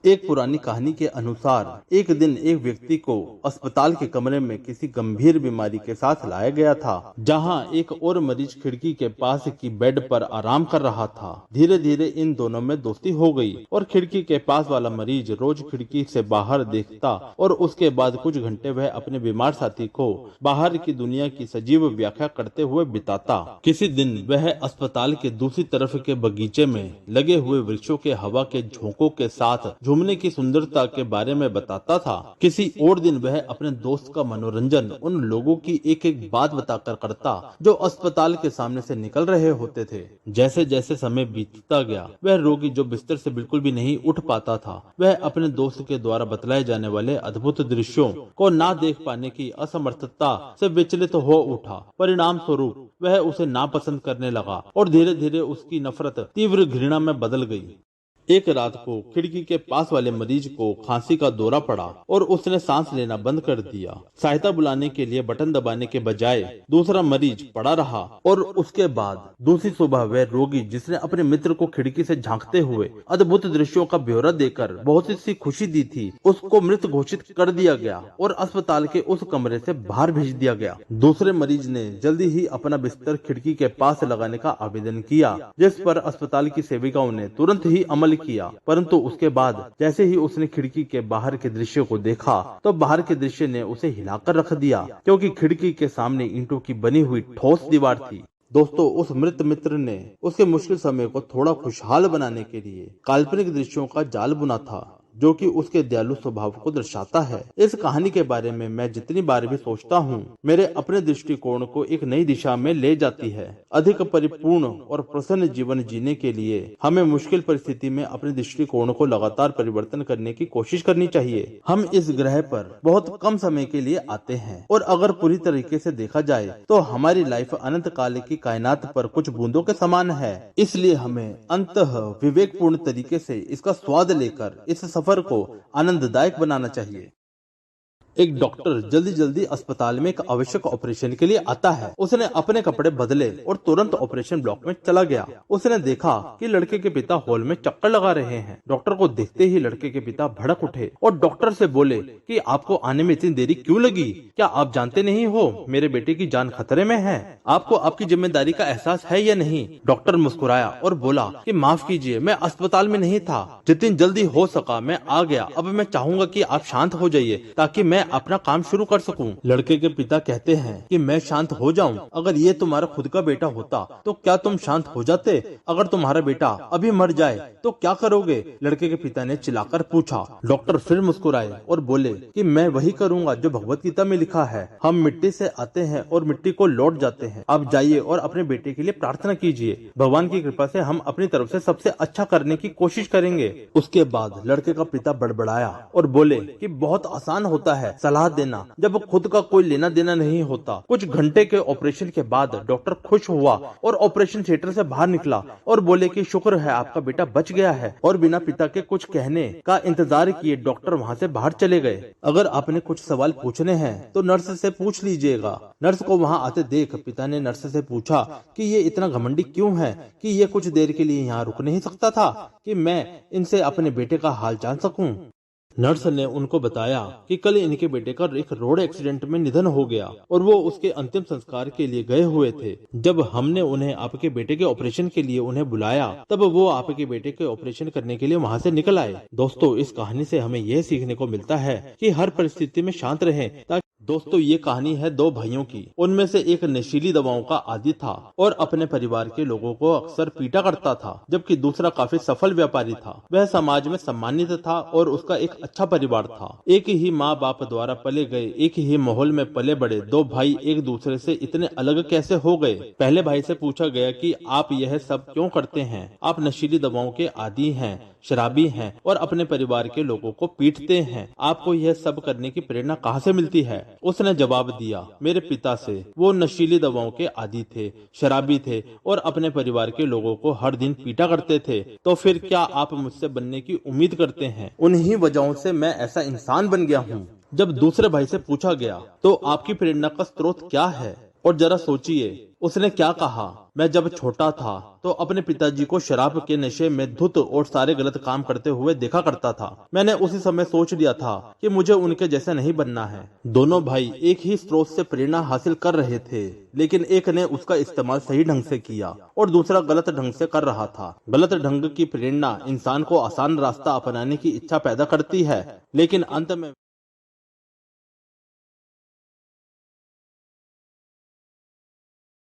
एक पुरानी कहानी के अनुसार एक दिन एक व्यक्ति को अस्पताल के कमरे में किसी गंभीर बीमारी के साथ लाया गया था, जहां एक और मरीज खिड़की के पास की बेड पर आराम कर रहा था। धीरे धीरे इन दोनों में दोस्ती हो गई और खिड़की के पास वाला मरीज रोज खिड़की से बाहर देखता और उसके बाद कुछ घंटे वह अपने बीमार साथी को बाहर की दुनिया की सजीव व्याख्या करते हुए बिताता। किसी दिन वह अस्पताल के दूसरी तरफ के बगीचे में लगे हुए वृक्षों के हवा के झोंकों के साथ घूमने की सुंदरता के बारे में बताता था। किसी और दिन वह अपने दोस्त का मनोरंजन उन लोगों की एक एक बात बताकर करता जो अस्पताल के सामने से निकल रहे होते थे। जैसे जैसे समय बीतता गया, वह रोगी जो बिस्तर से बिल्कुल भी नहीं उठ पाता था, वह अपने दोस्त के द्वारा बतलाए जाने वाले अद्भुत दृश्यों को ना देख पाने की असमर्थता से विचलित हो उठा। परिणाम स्वरूप वह उसे नापसंद करने लगा और धीरे धीरे उसकी नफरत तीव्र घृणा में बदल गई। एक रात को खिड़की के पास वाले मरीज को खांसी का दौरा पड़ा और उसने सांस लेना बंद कर दिया। सहायता बुलाने के लिए बटन दबाने के बजाय दूसरा मरीज पड़ा रहा और उसके बाद दूसरी सुबह वह रोगी जिसने अपने मित्र को खिड़की से झांकते हुए अद्भुत दृश्यों का ब्यौरा देकर बहुत सी खुशी दी थी, उसको मृत घोषित कर दिया गया और अस्पताल के उस कमरे से बाहर भेज दिया गया। दूसरे मरीज ने जल्दी ही अपना बिस्तर खिड़की के पास लगाने का आवेदन किया, जिस पर अस्पताल की सेविकाओं ने तुरंत ही अमल किया। परंतु उसके बाद जैसे ही उसने खिड़की के बाहर के दृश्य को देखा तो बाहर के दृश्य ने उसे हिलाकर रख दिया, क्योंकि खिड़की के सामने ईंटों की बनी हुई ठोस दीवार थी। दोस्तों, उस मृत मित्र ने उसके मुश्किल समय को थोड़ा खुशहाल बनाने के लिए काल्पनिक दृश्यों का जाल बुना था, जो कि उसके दयालु स्वभाव को दर्शाता है। इस कहानी के बारे में मैं जितनी बार भी सोचता हूँ, मेरे अपने दृष्टिकोण को एक नई दिशा में ले जाती है। अधिक परिपूर्ण और प्रसन्न जीवन जीने के लिए हमें मुश्किल परिस्थिति में अपने दृष्टिकोण को लगातार परिवर्तन करने की कोशिश करनी चाहिए। हम इस ग्रह पर बहुत कम समय के लिए आते हैं और अगर पूरी तरीके से देखा जाए तो हमारी लाइफ अनंत काल की कायनात पर कुछ बूंदों के समान है। इसलिए हमें अंततः विवेकपूर्ण तरीके से इसका स्वाद लेकर इस सफर को आनंददायक बनाना चाहिए। एक डॉक्टर जल्दी जल्दी अस्पताल में एक आवश्यक ऑपरेशन के लिए आता है। उसने अपने कपड़े बदले और तुरंत ऑपरेशन ब्लॉक में चला गया। उसने देखा कि लड़के के पिता हॉल में चक्कर लगा रहे हैं। डॉक्टर को देखते ही लड़के के पिता भड़क उठे और डॉक्टर से बोले कि आपको आने में इतनी देरी क्यों लगी? क्या आप जानते नहीं हो मेरे बेटे की जान खतरे में है? आपको आपकी जिम्मेदारी का एहसास है या नहीं? डॉक्टर मुस्कुराया और बोला कि माफ कीजिए, मैं अस्पताल में नहीं था। जितनी जल्दी हो सका मैं आ गया। अब मैं चाहूंगा कि आप शांत हो जाइए ताकि मैं अपना काम शुरू कर सकूं। लड़के के पिता कहते हैं कि मैं शांत हो जाऊं? अगर ये तुम्हारा खुद का बेटा होता तो क्या तुम शांत हो जाते? अगर तुम्हारा बेटा अभी मर जाए तो क्या करोगे? लड़के के पिता ने चिल्लाकर पूछा। डॉक्टर फिर मुस्कुराए और बोले कि मैं वही करूंगा जो भगवत गीता में लिखा है, हम मिट्टी से आते हैं और मिट्टी को लौट जाते हैं। आप जाइए और अपने बेटे के लिए प्रार्थना कीजिए। भगवान की कृपा से हम अपनी तरफ से सबसे अच्छा करने की कोशिश करेंगे। उसके बाद लड़के का पिता बड़बड़ाया और बोले कि बहुत आसान होता है सलाह देना जब खुद का कोई लेना देना नहीं होता। कुछ घंटे के ऑपरेशन के बाद डॉक्टर खुश हुआ और ऑपरेशन थिएटर से बाहर निकला और बोले कि शुक्र है आपका बेटा बच गया है। और बिना पिता के कुछ कहने का इंतजार किए डॉक्टर वहां से बाहर चले गए। अगर आपने कुछ सवाल पूछने हैं तो नर्स से पूछ लीजिएगा। नर्स को वहां आते देख पिता ने नर्स से पूछा कि ये इतना घमंडी क्यों है कि ये कुछ देर के लिए यहाँ रुक नहीं सकता था कि मैं इनसे अपने बेटे का हाल जान सकूं। नर्स ने उनको बताया कि कल इनके बेटे का एक रोड एक्सीडेंट में निधन हो गया और वो उसके अंतिम संस्कार के लिए गए हुए थे। जब हमने उन्हें आपके बेटे के ऑपरेशन के लिए उन्हें बुलाया तब वो आपके बेटे के ऑपरेशन करने के लिए वहां से निकल आए। दोस्तों, इस कहानी से हमें यह सीखने को मिलता है कि हर परिस्थिति में शांत रहें। दोस्तों, ये कहानी है दो भाइयों की। उनमें से एक नशीली दवाओं का आदी था और अपने परिवार के लोगों को अक्सर पीटा करता था, जबकि दूसरा काफी सफल व्यापारी था। वह समाज में सम्मानित था और उसका एक अच्छा परिवार था। एक ही माँ बाप द्वारा पले गए, एक ही माहौल में पले बड़े दो भाई एक दूसरे से इतने अलग कैसे हो गए? पहले भाई से पूछा गया कि आप यह सब क्यों करते हैं? आप नशीली दवाओं के आदी हैं, शराबी हैं और अपने परिवार के लोगों को पीटते हैं। आपको यह सब करने की प्रेरणा कहाँ से मिलती है? उसने जवाब दिया, मेरे पिता से। वो नशीली दवाओं के आदी थे, शराबी थे और अपने परिवार के लोगों को हर दिन पीटा करते थे। तो फिर क्या आप मुझसे बनने की उम्मीद करते हैं? उन्हीं वजहों से मैं ऐसा इंसान बन गया हूँ। जब दूसरे भाई से पूछा गया तो आपकी प्रेरणा का स्रोत क्या है? और जरा सोचिए उसने क्या कहा, मैं जब छोटा था तो अपने पिताजी को शराब के नशे में धुत और सारे गलत काम करते हुए देखा करता था। मैंने उसी समय सोच लिया था कि मुझे उनके जैसे नहीं बनना है। दोनों भाई एक ही स्रोत से प्रेरणा हासिल कर रहे थे, लेकिन एक ने उसका इस्तेमाल सही ढंग से किया और दूसरा गलत ढंग से कर रहा था। गलत ढंग की प्रेरणा इंसान को आसान रास्ता अपनाने की इच्छा पैदा करती है, लेकिन अंत में